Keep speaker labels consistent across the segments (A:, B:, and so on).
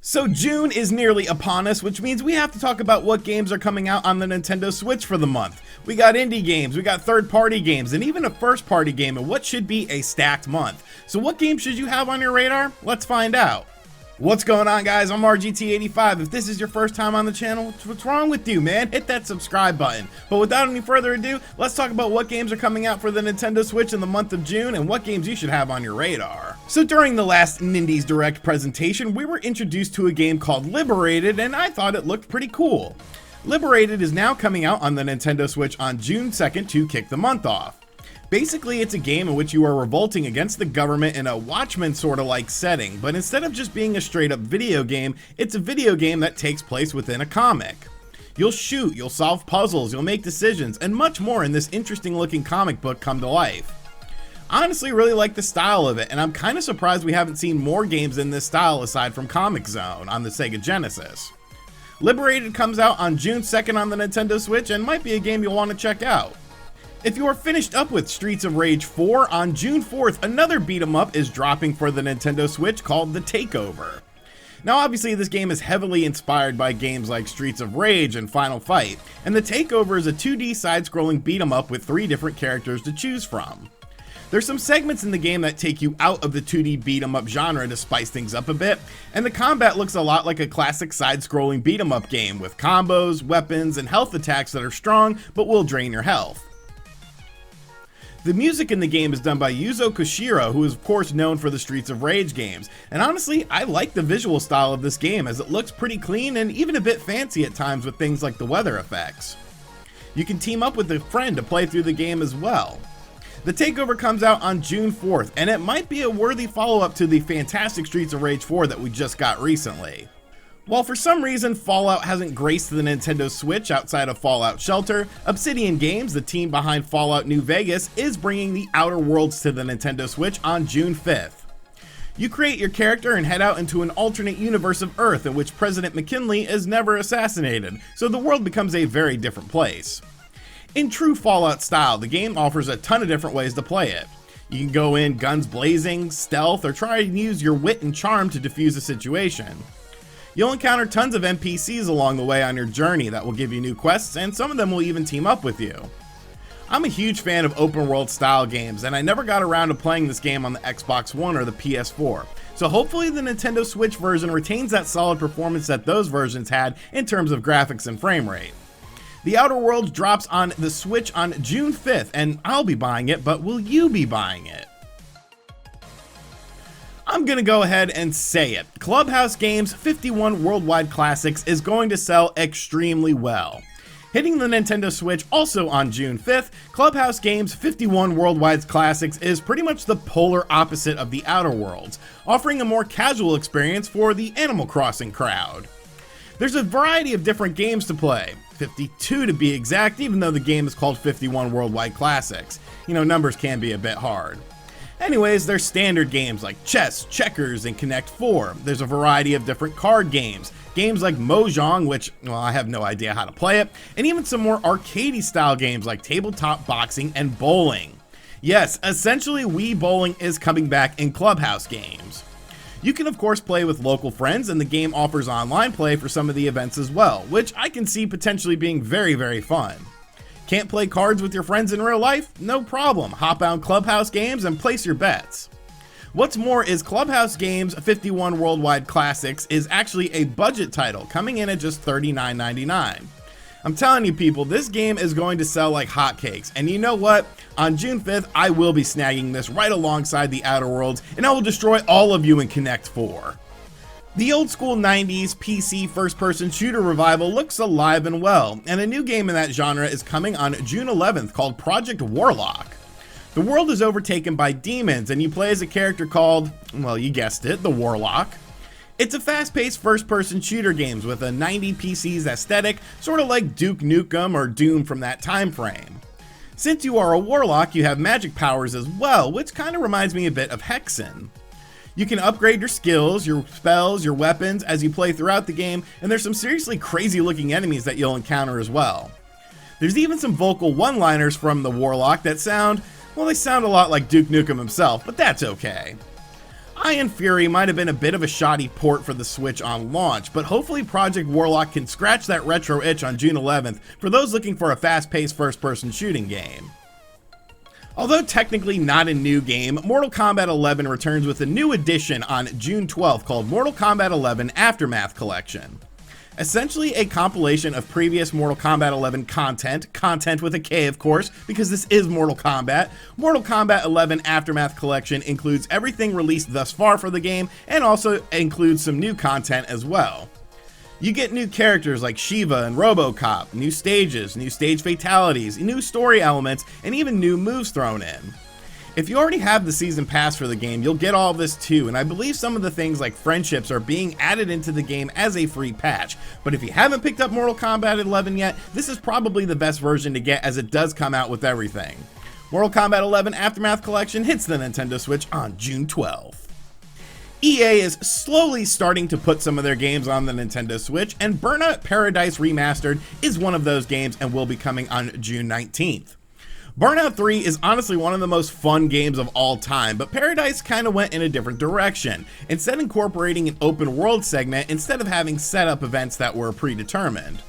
A: So June is nearly upon us, which means we have to talk about what games are coming out on the Nintendo Switch for the month. We got indie games, we got third-party games, and even a first-party game in what should be a stacked month. So what games should you have on your radar? Let's find out. What's going on, guys? I'm RGT85. If this is your first time on the channel, what's wrong with you, man? Hit that subscribe button. But without any further ado, let's talk about what games are coming out for the Nintendo Switch in the month of June and what games you should have on your radar. So during the last Nindies Direct presentation, we were introduced to a game called Liberated, and I thought it looked pretty cool. Liberated is now coming out on the Nintendo Switch on June 2nd to kick the month off. Basically, it's a game in which you are revolting against the government in a Watchmen sort of like setting, but instead of just being a straight up video game, it's a video game that takes place within a comic. You'll shoot, you'll solve puzzles, you'll make decisions, and much more in this interesting looking comic book come to life. I honestly really like the style of it, and I'm kind of surprised we haven't seen more games in this style aside from Comic Zone on the Sega Genesis. Liberated comes out on June 2nd on the Nintendo Switch and might be a game you'll want to check out. If you are finished up with Streets of Rage 4, on June 4th, another beat-em-up is dropping for the Nintendo Switch called the Takeover. Now obviously this game is heavily inspired by games like Streets of Rage and Final Fight, and the Takeover is a 2D side-scrolling beat-em-up with 3 different characters to choose from. There's some segments in the game that take you out of the 2D beat-em-up genre to spice things up a bit, and the combat looks a lot like a classic side-scrolling beat-em-up game with combos, weapons, and health attacks that are strong but will drain your health. The music in the game is done by Yuzo Koshiro, who is of course known for the Streets of Rage games, and honestly, I like the visual style of this game as it looks pretty clean and even a bit fancy at times with things like the weather effects. You can team up with a friend to play through the game as well. The Takeover comes out on June 4th, and it might be a worthy follow-up to the fantastic Streets of Rage 4 that we just got recently. While for some reason Fallout hasn't graced the Nintendo Switch outside of Fallout Shelter, Obsidian Games, the team behind Fallout New Vegas, is bringing the Outer Worlds to the Nintendo Switch on June 5th. You create your character and head out into an alternate universe of Earth in which President McKinley is never assassinated, so the world becomes a very different place. In true Fallout style, the game offers a ton of different ways to play it. You can go in guns blazing, stealth, or try and use your wit and charm to defuse a situation. You'll encounter tons of NPCs along the way on your journey that will give you new quests, and some of them will even team up with you. I'm a huge fan of open world style games, and I never got around to playing this game on the Xbox One or the PS4, so hopefully the Nintendo Switch version retains that solid performance that those versions had in terms of graphics and frame rate. The Outer Worlds drops on the Switch on June 5th, and I'll be buying it, but will you be buying it? I'm gonna go ahead and say it. Clubhouse Games' 51 Worldwide Classics is going to sell extremely well. Hitting the Nintendo Switch also on June 5th, Clubhouse Games' 51 Worldwide Classics is pretty much the polar opposite of the Outer Worlds, offering a more casual experience for the Animal Crossing crowd. There's a variety of different games to play, 52 to be exact, even though the game is called 51 Worldwide Classics. You know, numbers can be a bit hard. Anyways, there's standard games like chess, checkers, and Connect 4. There's a variety of different card games. Games like Mahjong, which, well, I have no idea how to play it, and even some more arcadey style games like tabletop boxing and bowling. Yes, essentially Wii Bowling is coming back in Clubhouse Games. You can of course play with local friends, and the game offers online play for some of the events as well, which I can see potentially being very, very fun. Can't play cards with your friends in real life? No problem. Hop on Clubhouse Games and place your bets. What's more is Clubhouse Games' 51 Worldwide Classics is actually a budget title, coming in at just $39.99. I'm telling you people, this game is going to sell like hotcakes, and you know what? On June 5th, I will be snagging this right alongside the Outer Worlds, and I will destroy all of you in Connect 4. The old school 90s PC first-person shooter revival looks alive and well, and a new game in that genre is coming on June 11th called Project Warlock. The world is overtaken by demons, and you play as a character called, well, you guessed it, the Warlock. It's a fast-paced first-person shooter game with a 90s PC's aesthetic, sort of like Duke Nukem or Doom from that time frame. Since you are a Warlock, you have magic powers as well, which kind of reminds me a bit of Hexen. You can upgrade your skills, your spells, your weapons as you play throughout the game, and there's some seriously crazy looking enemies that you'll encounter as well. There's even some vocal one-liners from the Warlock that sound, well, they sound a lot like Duke Nukem himself, but that's okay. Iron Fury might have been a bit of a shoddy port for the Switch on launch, but hopefully Project Warlock can scratch that retro itch on June 11th for those looking for a fast-paced first-person shooting game. Although technically not a new game, Mortal Kombat 11 returns with a new edition on June 12th called Mortal Kombat 11 Aftermath Collection. Essentially a compilation of previous Mortal Kombat 11 content with a K of course, because this is Mortal Kombat. Mortal Kombat 11 Aftermath Collection includes everything released thus far for the game, and also includes some new content as well. You get new characters like Shiva and RoboCop, new stages, new stage fatalities, new story elements, and even new moves thrown in. If you already have the season pass for the game, you'll get all of this too, and I believe some of the things like friendships are being added into the game as a free patch. But if you haven't picked up Mortal Kombat 11 yet, this is probably the best version to get, as it does come out with everything. Mortal Kombat 11 Aftermath Collection hits the Nintendo Switch on June 12th. EA is slowly starting to put some of their games on the Nintendo Switch, and Burnout Paradise Remastered is one of those games and will be coming on June 19th. Burnout 3 is honestly one of the most fun games of all time, but Paradise kind of went in a different direction, instead incorporating an open world segment instead of having setup events that were predetermined.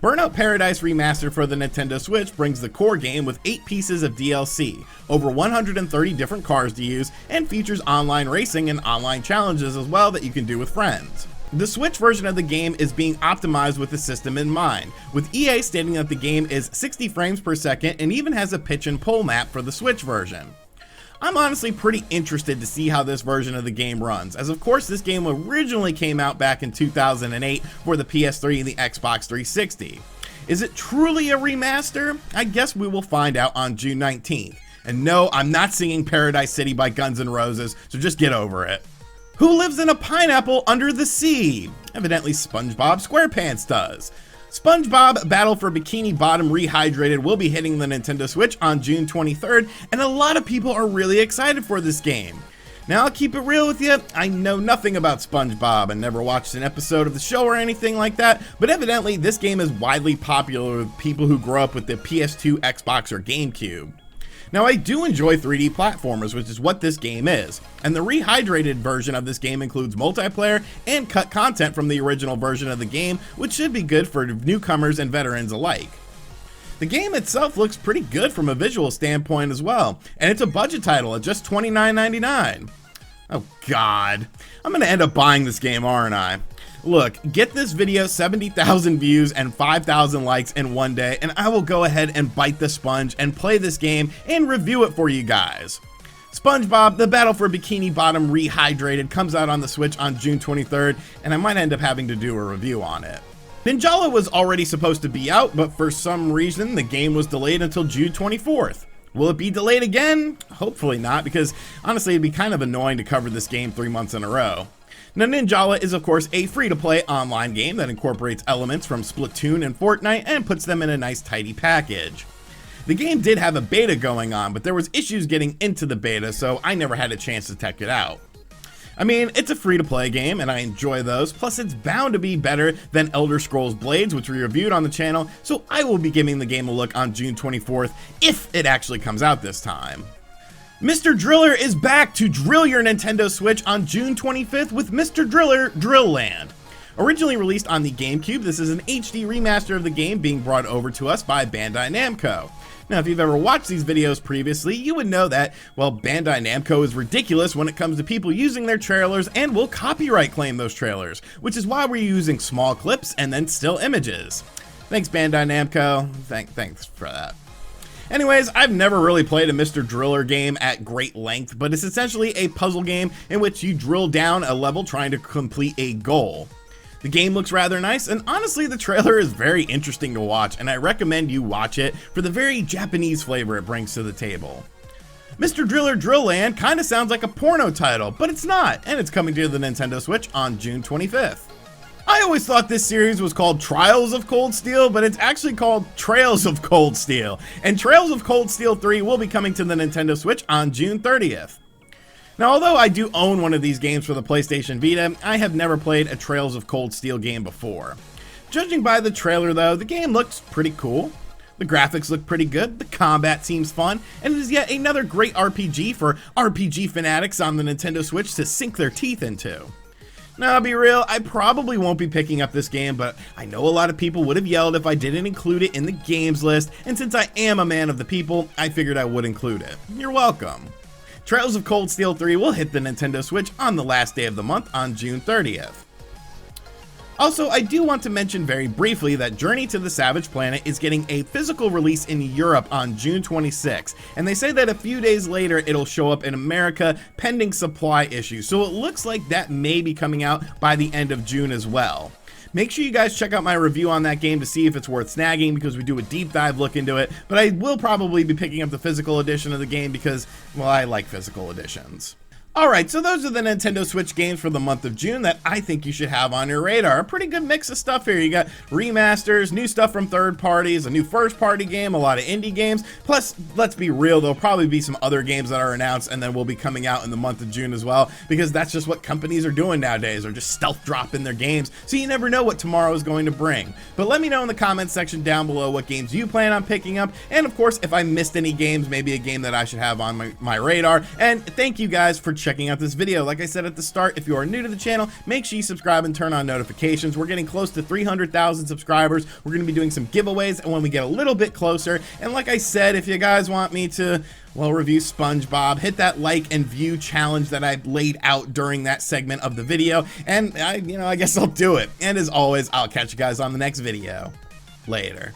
A: Burnout Paradise Remastered for the Nintendo Switch brings the core game with 8 pieces of DLC, over 130 different cars to use, and features online racing and online challenges as well that you can do with friends. The Switch version of the game is being optimized with the system in mind, with EA stating that the game is 60 frames per second and even has a pitch and pull map for the Switch version. I'm honestly pretty interested to see how this version of the game runs, as of course this game originally came out back in 2008 for the PS3 and the Xbox 360. Is it truly a remaster? I guess we will find out on June 19th. And no, I'm not singing Paradise City by Guns N' Roses, so just get over it. Who lives in a pineapple under the sea? Evidently SpongeBob SquarePants does. SpongeBob Battle for Bikini Bottom Rehydrated will be hitting the Nintendo Switch on June 23rd, and a lot of people are really excited for this game. Now I'll keep it real with you, I know nothing about SpongeBob and never watched an episode of the show or anything like that, but evidently this game is widely popular with people who grew up with the PS2, Xbox, or GameCube. Now I do enjoy 3D platformers, which is what this game is, and the rehydrated version of this game includes multiplayer and cut content from the original version of the game, which should be good for newcomers and veterans alike. The game itself looks pretty good from a visual standpoint as well, and it's a budget title at just $29.99. Oh god, I'm gonna end up buying this game, aren't I? Look, get this video 70,000 views and 5,000 likes in one day, and I will go ahead and bite the sponge and play this game and review it for you guys. SpongeBob, The Battle for Bikini Bottom Rehydrated comes out on the Switch on June 23rd, and I might end up having to do a review on it. Ninjala was already supposed to be out, but for some reason the game was delayed until June 24th. Will it be delayed again? Hopefully not, because honestly it'd be kind of annoying to cover this game 3 months in a row. Now Ninjala is of course a free-to-play online game that incorporates elements from Splatoon and Fortnite and puts them in a nice tidy package. The game did have a beta going on, but there was issues getting into the beta, so I never had a chance to check it out. I mean, it's a free-to-play game and I enjoy those, plus it's bound to be better than Elder Scrolls Blades, which we reviewed on the channel, so I will be giving the game a look on June 24th if it actually comes out this time. Mr. Driller is back to drill your Nintendo Switch on June 25th with Mr. Driller Drill Land. Originally released on the GameCube, this is an HD remaster of the game being brought over to us by Bandai Namco. Now, if you've ever watched these videos previously, you would know that, well, Bandai Namco is ridiculous when it comes to people using their trailers and will copyright claim those trailers, which is why we're using small clips and then still images. Thanks, Bandai Namco. Thanks for that. Anyways, I've never really played a Mr. Driller game at great length, but it's essentially a puzzle game in which you drill down a level trying to complete a goal. The game looks rather nice, and honestly the trailer is very interesting to watch, and I recommend you watch it for the very Japanese flavor it brings to the table. Mr. Driller Drill Land kinda sounds like a porno title, but it's not, and it's coming to the Nintendo Switch on June 25th. I always thought this series was called Trials of Cold Steel, but it's actually called Trails of Cold Steel, and Trails of Cold Steel 3 will be coming to the Nintendo Switch on June 30th. Now, although I do own one of these games for the PlayStation Vita, I have never played a Trails of Cold Steel game before. Judging by the trailer though, the game looks pretty cool. The graphics look pretty good, the combat seems fun, and it is yet another great RPG for RPG fanatics on the Nintendo Switch to sink their teeth into. Now, I'll be real, I probably won't be picking up this game, but I know a lot of people would have yelled if I didn't include it in the games list, and since I am a man of the people, I figured I would include it. You're welcome. Trails of Cold Steel 3 will hit the Nintendo Switch on the last day of the month on June 30th. Also, I do want to mention very briefly that Journey to the Savage Planet is getting a physical release in Europe on June 26, and they say that a few days later it'll show up in America pending supply issues, so it looks like that may be coming out by the end of June as well. Make sure you guys check out my review on that game to see if it's worth snagging, because we do a deep dive look into it, but I will probably be picking up the physical edition of the game because, well, I like physical editions. Alright, so those are the Nintendo Switch games for the month of June that I think you should have on your radar. A pretty good mix of stuff here. You got remasters, new stuff from third parties, a new first party game, a lot of indie games, plus, let's be real, there'll probably be some other games that are announced and then will be coming out in the month of June as well, because that's just what companies are doing nowadays. They're just stealth dropping their games, so you never know what tomorrow is going to bring. But let me know in the comments section down below what games you plan on picking up, and of course, if I missed any games, maybe a game that I should have on my radar. And thank you guys for checking out this video. Like I said at the start, if you are new to the channel, make sure you subscribe and turn on notifications. We're getting close to 300,000 subscribers. We're going to be doing some giveaways and when we get a little bit closer. And like I said, if you guys want me to, well, review Spongebob, hit that like and view challenge that I laid out during that segment of the video, and I guess I'll do it. And as always, I'll catch you guys on the next video. Later.